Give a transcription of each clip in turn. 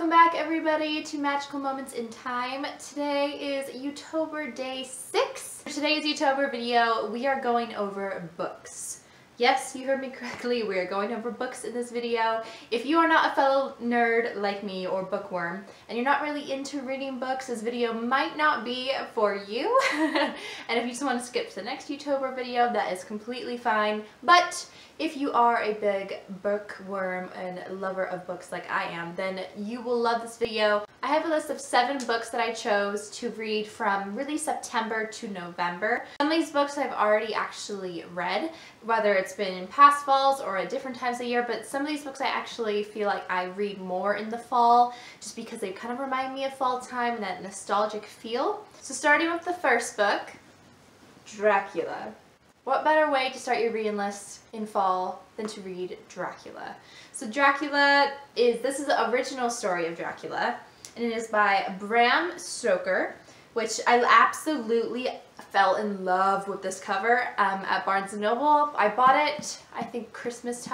Welcome back everybody to Magical Moments in Time. Today is Youtober Day 6. For today's Youtober video, we are going over books. Yes, you heard me correctly, we are going over books in this video. If you are not a fellow nerd like me or bookworm, and you're not really into reading books, this video might not be for you. And if you just want to skip to the next Youtober video, that is completely fine. But if you are a big bookworm and lover of books like I am, then you will love this video. I have a list of 7 books that I chose to read from really September to November. Some of these books I've already actually read, whether it's been in past falls or at different times of year, but some of these books I actually feel like I read more in the fall just because they kind of remind me of fall time and that nostalgic feel. So starting with the first book, Dracula. What better way to start your reading list in fall than to read Dracula? So Dracula this is the original story of Dracula, and it is by Bram Stoker, which I absolutely fell in love with this cover at Barnes & Noble. I bought it, I think around Christmas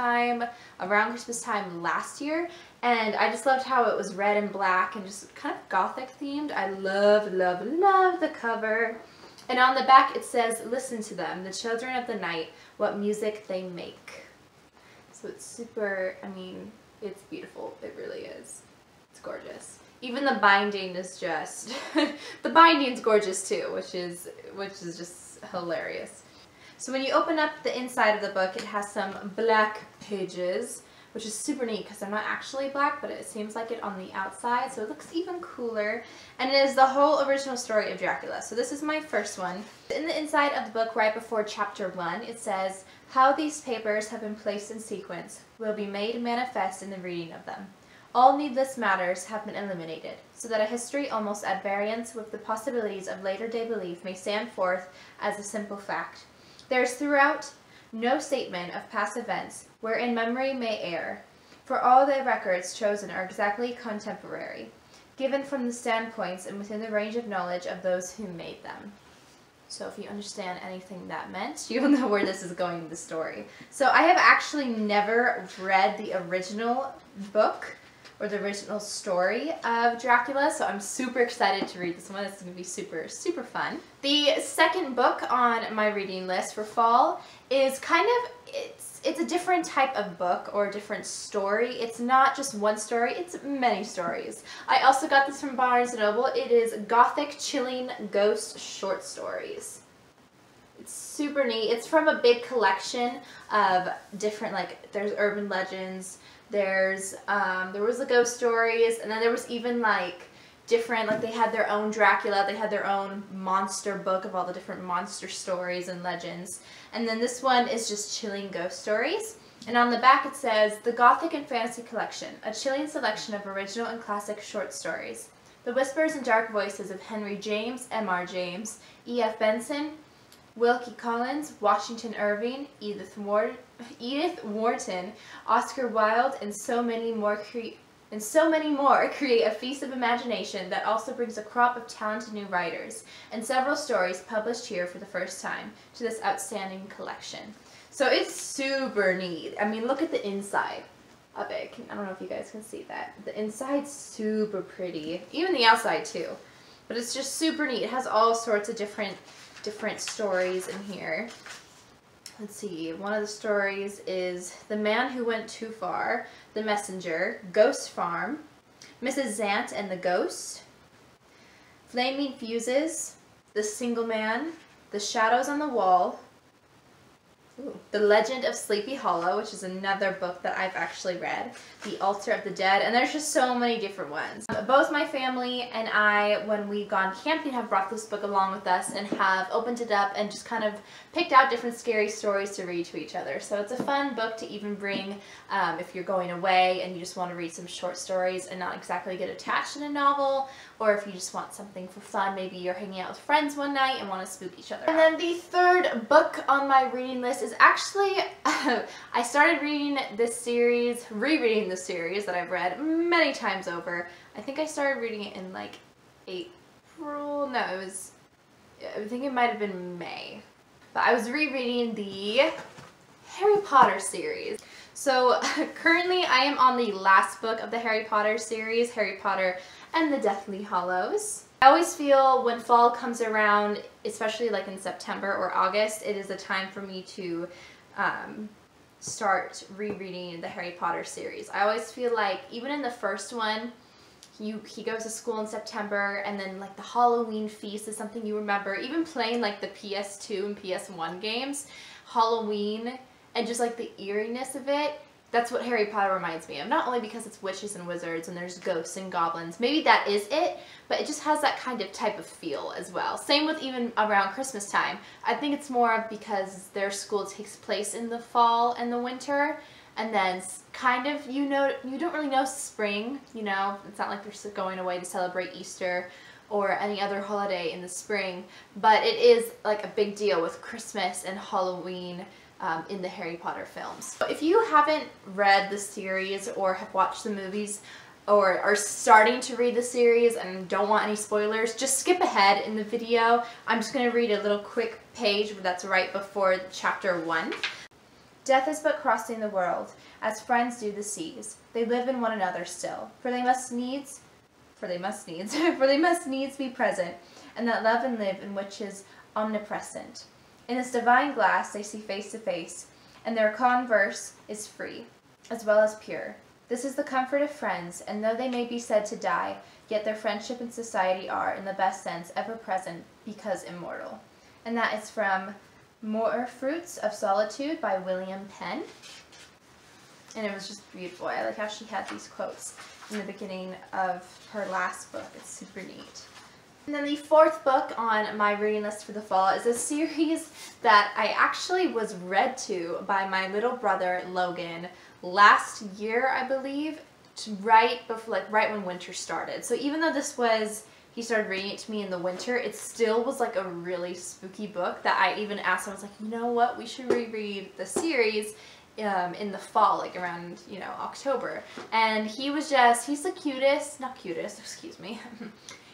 time last year, and I just loved how it was red and black and just kind of gothic themed. I love, love, love the cover. And on the back it says, "Listen to them, the children of the night, what music they make." So it's super, I mean, it's beautiful. It really is. It's gorgeous. Even the binding is just, the binding's gorgeous too, which is just hilarious. So when you open up the inside of the book, it has some black pages, which is super neat because they're not actually black, but it seems like it on the outside, so it looks even cooler. And it is the whole original story of Dracula. So this is my first one. In the inside of the book, right before chapter 1, it says, "How these papers have been placed in sequence will be made manifest in the reading of them. All needless matters have been eliminated, so that a history almost at variance with the possibilities of later day belief may stand forth as a simple fact. There is throughout no statement of past events wherein memory may err, for all the records chosen are exactly contemporary, given from the standpoints and within the range of knowledge of those who made them." So if you understand anything that meant, you'll know where this is going in the story. So I have actually never read the original book or the original story of Dracula, so I'm super excited to read this one. It's going to be super, super fun. The second book on my reading list for fall is kind of, it's a different type of book or a different story. It's not just one story, it's many stories. I also got this from Barnes & Noble. It is Gothic Chilling Ghost Short Stories. It's super neat. It's from a big collection of different, like, there's urban legends, there was the ghost stories, and then there was even like different, like they had their own Dracula, they had their own monster book of all the different monster stories and legends. And then this one is just chilling ghost stories. And on the back it says, "The Gothic and Fantasy Collection, a chilling selection of original and classic short stories. The whispers and dark voices of Henry James, M.R. James, E.F. Benson, Wilkie Collins, Washington Irving, Edith Wharton, Oscar Wilde, and so many more create a feast of imagination that also brings a crop of talented new writers, and several stories published here for the first time to this outstanding collection." So it's super neat. I mean, look at the inside of it. I don't know if you guys can see that. The inside's super pretty. Even the outside too. But it's just super neat. It has all sorts of different stories in here. Let's see, one of the stories is "The Man Who Went Too Far," "The Messenger," "Ghost Farm," "Mrs. Zant and the Ghost," "Flaming Fuses," "The Single Man," "The Shadows on the Wall," "The Legend of Sleepy Hollow," which is another book that I've actually read, "The Altar of the Dead," and there's just so many different ones. Both my family and I, when we've gone camping, have brought this book along with us and have opened it up and just kind of picked out different scary stories to read to each other. So it's a fun book to even bring if you're going away and you just want to read some short stories and not exactly get attached in a novel, or if you just want something for fun, maybe you're hanging out with friends one night and want to spook each other out. And then the third book on my reading list is actually, I started reading this series, rereading this series that I've read many times over. I think I started reading it in like April, no, I think it might have been May. But I was rereading the Harry Potter series. So currently I am on the last book of the Harry Potter series, Harry Potter and the Deathly Hallows. I always feel when fall comes around, especially like in September or August, it is a time for me to start rereading the Harry Potter series. I always feel like even in the first one, he goes to school in September, and then like the Halloween feast is something you remember. Even playing like the PS2 and PS1 games, Halloween, and just like the eeriness of it, that's what Harry Potter reminds me of. Not only because it's witches and wizards and there's ghosts and goblins, maybe that is it, but it just has that kind of type of feel as well. Same with even around Christmas time. I think it's more of because their school takes place in the fall and the winter, and then kind of, you don't really know spring, you know, it's not like they're going away to celebrate Easter or any other holiday in the spring, but it is like a big deal with Christmas and Halloween in the Harry Potter films. If you haven't read the series or have watched the movies or are starting to read the series and don't want any spoilers, just skip ahead in the video. I'm just going to read a little quick page that's right before chapter 1. Death is but crossing the world, as friends do the seas. They live in one another still, for they must needs be present, and that love and live in which is omnipresent. In this divine glass they see face to face, and their converse is free, as well as pure. This is the comfort of friends, and though they may be said to die, yet their friendship and society are, in the best sense, ever present, because immortal. And that is from More Fruits of Solitude by William Penn. And it was just beautiful. I like how she had these quotes in the beginning of her last book. It's super neat. And then the fourth book on my reading list for the fall is a series that I actually was read to by my little brother Logan last year, I believe, right when winter started. So even though he started reading it to me in the winter, it still was like a really spooky book that I even asked him. I was like, you know what, we should reread the series in the fall, like around, you know, October. And he's the cutest, not cutest, excuse me.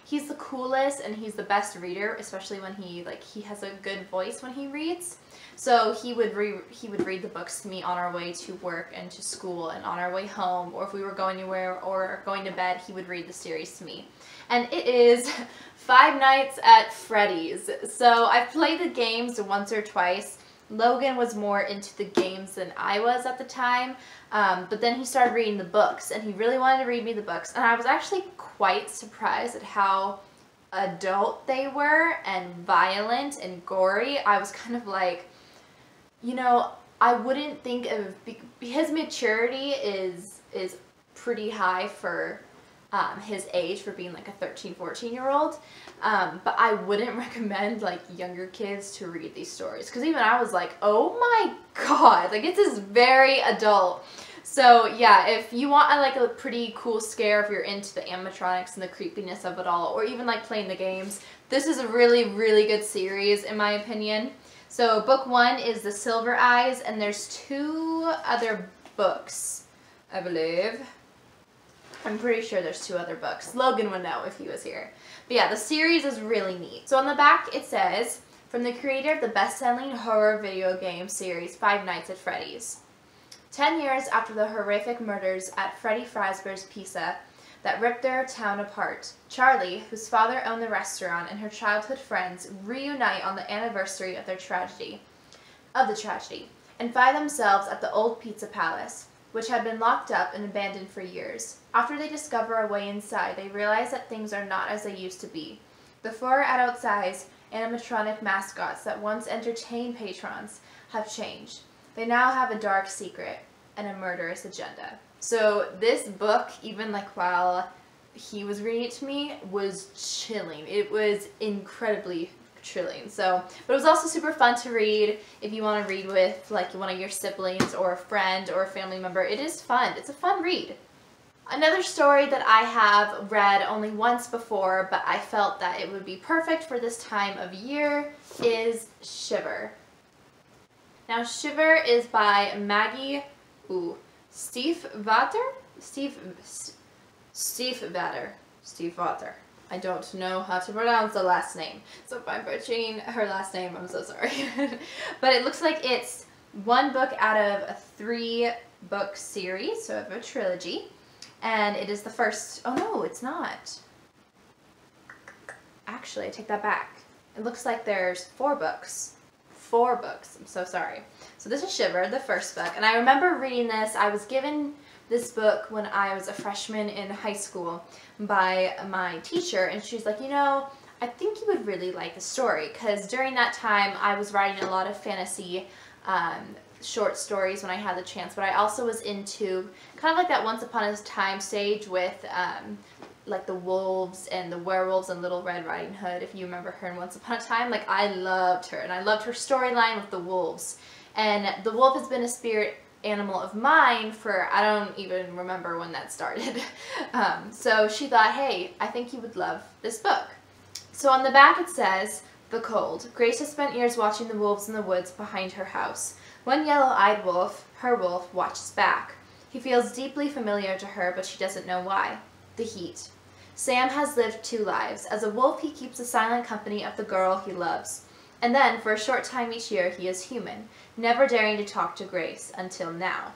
He's the coolest and he's the best reader, especially when he has a good voice when he reads. So he would read the books to me on our way to work and to school and on our way home, or if we were going anywhere or going to bed, he would read the series to me. And it is Five Nights at Freddy's. So I've played the games once or twice. Logan was more into the games than I was at the time, but then he started reading the books, and he really wanted to read me the books, and I was actually quite surprised at how adult they were and violent and gory. I was kind of like, you know, I wouldn't think of, his maturity is pretty high for his age, for being like a 13-14-year-old, but I wouldn't recommend like younger kids to read these stories, because even I was like, oh my god, like this is very adult. So yeah, if you want a pretty cool scare, if you're into the animatronics and the creepiness of it all, or even like playing the games, this is a really, really good series in my opinion. So book 1 is The Silver Eyes, and there's 2 other books, I believe. I'm pretty sure there's 2 other books. Logan would know if he was here. But yeah, the series is really neat. So on the back it says, from the creator of the best-selling horror video game series Five Nights at Freddy's. 10 years after the horrific murders at Freddy Fazbear's Pizza that ripped their town apart, Charlie, whose father owned the restaurant, and her childhood friends reunite on the anniversary of the tragedy, and find themselves at the old pizza palace, which had been locked up and abandoned for years. After they discover a way inside, they realize that things are not as they used to be. The 4 adult-sized animatronic mascots that once entertained patrons have changed. They now have a dark secret and a murderous agenda. So this book, even like while he was reading it to me, was chilling. It was incredibly chilling. So, but it was also super fun to read if you want to read with like one of your siblings or a friend or a family member. It is fun. It's a fun read. Another story that I have read only once before, but I felt that it would be perfect for this time of year, is Shiver. Now, Shiver is by Maggie Stiefvater? Stiefvater. I don't know how to pronounce the last name, so if I'm butchering her last name, I'm so sorry. But it looks like it's 1 book out of 3 book series, so I have a trilogy. And it is the first, oh no, it's not. Actually, I take that back. It looks like there's 4 books. 4 books, I'm so sorry. So this is Shiver, the first book. And I remember reading this, I was given this book when I was a freshman in high school by my teacher, and she was like, you know, I think you would really like the story, because during that time I was writing a lot of fantasy short stories when I had the chance, but I also was into kind of like that Once Upon a Time stage with like the wolves and the werewolves and Little Red Riding Hood, if you remember her in Once Upon a Time. Like, I loved her, and I loved her storyline with the wolves. And the wolf has been a spirit animal of mine for, I don't even remember when that started. So she thought, hey, I think you would love this book. So on the back it says, The Cold. Grace has spent years watching the wolves in the woods behind her house. One yellow-eyed wolf, her wolf, watches back. He feels deeply familiar to her, but she doesn't know why. The heat. Sam has lived 2 lives. As a wolf, he keeps the silent company of the girl he loves. And then, for a short time each year, he is human, never daring to talk to Grace, until now.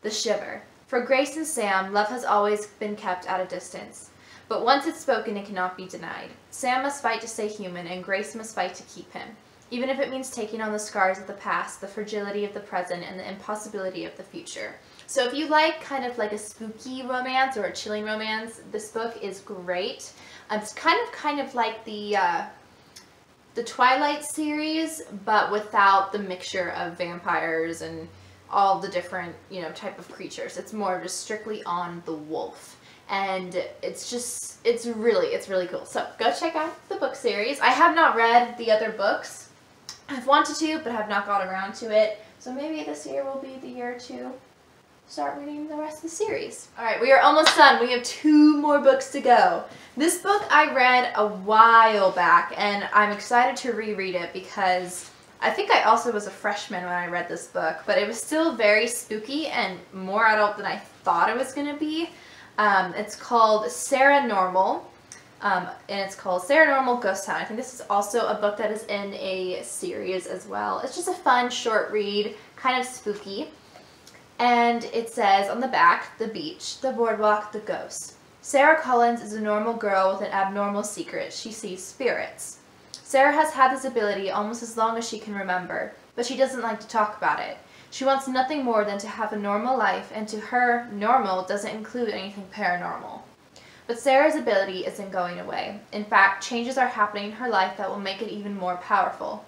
The Shiver. For Grace and Sam, love has always been kept at a distance. But once it's spoken, it cannot be denied. Sam must fight to stay human, and Grace must fight to keep him, even if it means taking on the scars of the past, the fragility of the present, and the impossibility of the future. So if you like kind of like a spooky romance or a chilling romance, this book is great. It's kind of like the Twilight series, but without the mixture of vampires and all the different, you know, type of creatures. It's more just strictly on the wolf. And it's really cool. So go check out the book series. I have not read the other books. I've wanted to, but have not got around to it. So maybe this year will be the year to start reading the rest of the series. Alright, we are almost done. We have 2 more books to go. This book I read a while back, and I'm excited to reread it because I think I also was a freshman when I read this book, but it was still very spooky and more adult than I thought it was going to be. It's called Sarah Normal, and it's called Sarah Normal Ghost Town. I think this is also a book that is in a series as well. It's just a fun, short read, kind of spooky. And it says on the back, the beach, the boardwalk, the ghosts. Sarah Collins is a normal girl with an abnormal secret. She sees spirits. Sarah has had this ability almost as long as she can remember, but she doesn't like to talk about it. She wants nothing more than to have a normal life, and to her, normal doesn't include anything paranormal. But Sarah's ability isn't going away. In fact, changes are happening in her life that will make it even more powerful.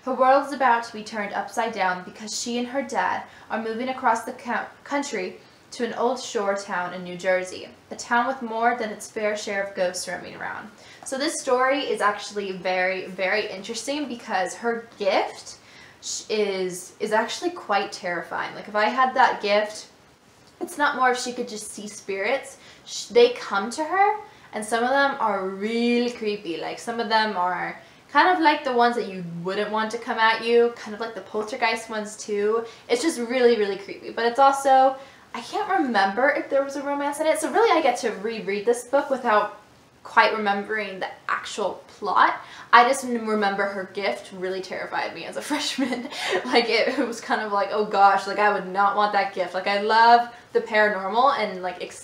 Her world is about to be turned upside down because she and her dad are moving across the country to an old shore town in New Jersey, a town with more than its fair share of ghosts roaming around. So this story is actually very, very interesting because her gift is actually quite terrifying. Like, if I had that gift, it's not more if she could just see spirits. They come to her, and some of them are really creepy. Like, some of them are kind of like the ones that you wouldn't want to come at you, kind of like the poltergeist ones too. It's just really, really creepy. But it's also, I can't remember if there was a romance in it, so really I get to reread this book without quite remembering the actual plot. I just remember her gift really terrified me as a freshman. Like, it was kind of like, oh gosh, like I would not want that gift. Like, I love the paranormal and like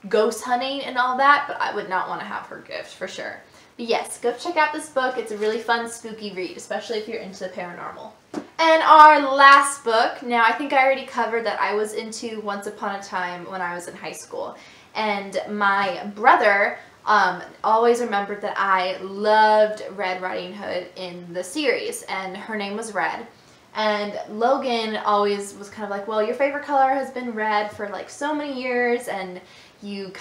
ghost hunting and all that, but I would not want to have her gift for sure. But yes, go check out this book. It's a really fun, spooky read, especially if you're into the paranormal. And our last book, now I think I already covered that I was into Once Upon a Time when I was in high school. And my brother always remembered that I loved Red Riding Hood in the series, and her name was Red. And Logan always was kind of like, well, your favorite color has been red for like so many years, and he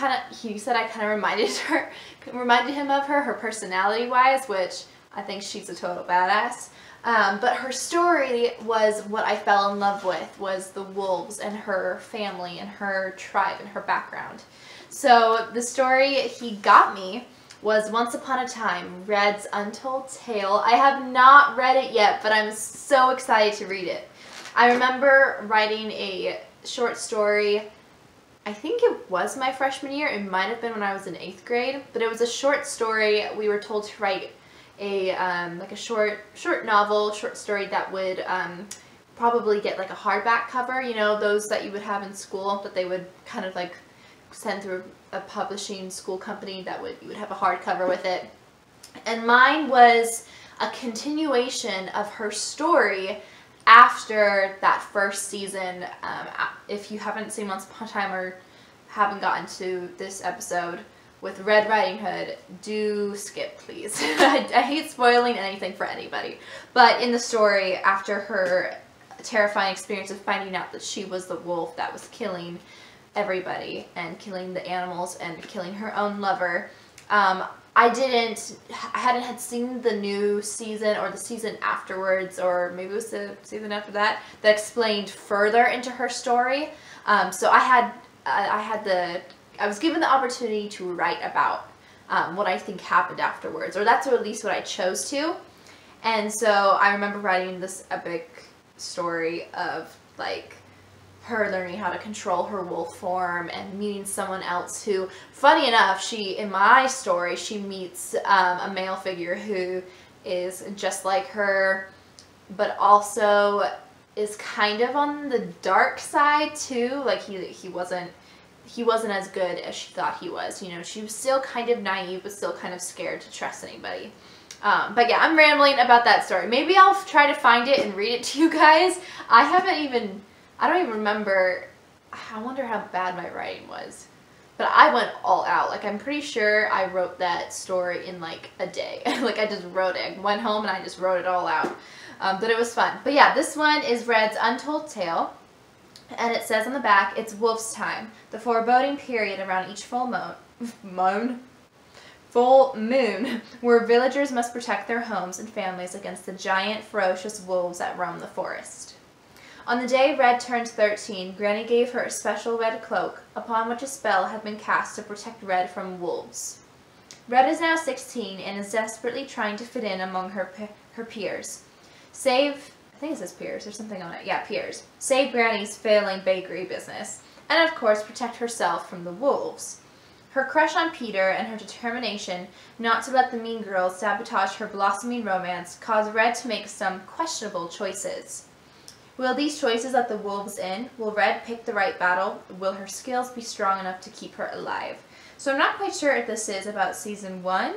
said I kind of reminded him of her personality wise, which I think she's a total badass. But her story was what I fell in love with, was the wolves and her family and her tribe and her background. So the story he got me was Once Upon a Time, Red's Untold Tale. I have not read it yet, but I'm so excited to read it. I remember writing a short story, I think it was my freshman year, it might have been when I was in 8th grade, but it was a short story. We were told to write a like a short novel, short story that would probably get like a hardback cover, you know, those that you would have in school that they would kind of like send through a publishing school company that you would have a hardcover with it. And mine was a continuation of her story after that first season. If you haven't seen Once Upon a Time or haven't gotten to this episode with Red Riding Hood, do skip, please. I hate spoiling anything for anybody. But in the story, after her terrifying experience of finding out that she was the wolf that was killing everybody and killing the animals and killing her own lover, I hadn't had seen the new season or the season afterwards, or maybe it was the season after that explained further into her story. So I was given the opportunity to write about what I think happened afterwards, or that's at least what I chose to. And so I remember writing this epic story of like her learning how to control her wolf form and meeting someone else who, funny enough, in my story, she meets a male figure who is just like her, but also is kind of on the dark side too. Like he wasn't as good as she thought he was. You know, she was still kind of naive, but still kind of scared to trust anybody. But yeah, I'm rambling about that story. Maybe I'll try to find it and read it to you guys. I don't even remember. I wonder how bad my writing was. But I went all out. Like, I'm pretty sure I wrote that story in like a day. Like, I just wrote it. I went home and I just wrote it all out. But it was fun. But yeah, this one is Red's Untold Tale. And it says on the back, it's wolf's time, the foreboding period around each full moon, where villagers must protect their homes and families against the giant, ferocious wolves that roam the forest. On the day Red turned 13, Granny gave her a special red cloak, upon which a spell had been cast to protect Red from wolves. Red is now 16 and is desperately trying to fit in among her peers. I think it says peers or something on it. Yeah, peers. Save Granny's failing bakery business. And of course, protect herself from the wolves. Her crush on Peter and her determination not to let the mean girls sabotage her blossoming romance caused Red to make some questionable choices. Will these choices let the wolves in? Will Red pick the right battle? Will her skills be strong enough to keep her alive? So I'm not quite sure if this is about season 1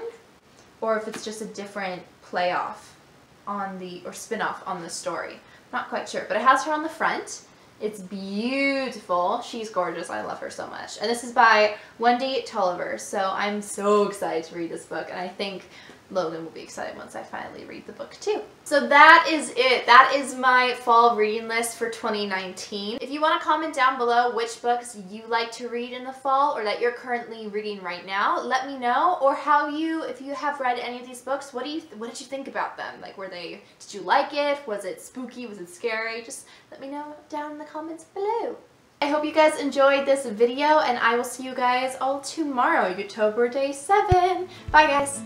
or if it's just a different playoff or spin-off on the story. Not quite sure, but it has her on the front. It's beautiful. She's gorgeous. I love her so much. And this is by Wendy Tolliver, so I'm so excited to read this book, and I think Logan will be excited once I finally read the book too. So that is it. That is my fall reading list for 2019. If you want to comment down below which books you like to read in the fall or that you're currently reading right now, let me know. Or if you have read any of these books, what did you think about them? Like, did you like it? Was it spooky? Was it scary? Just let me know down in the comments below. I hope you guys enjoyed this video, and I will see you guys all tomorrow, October day 7. Bye guys.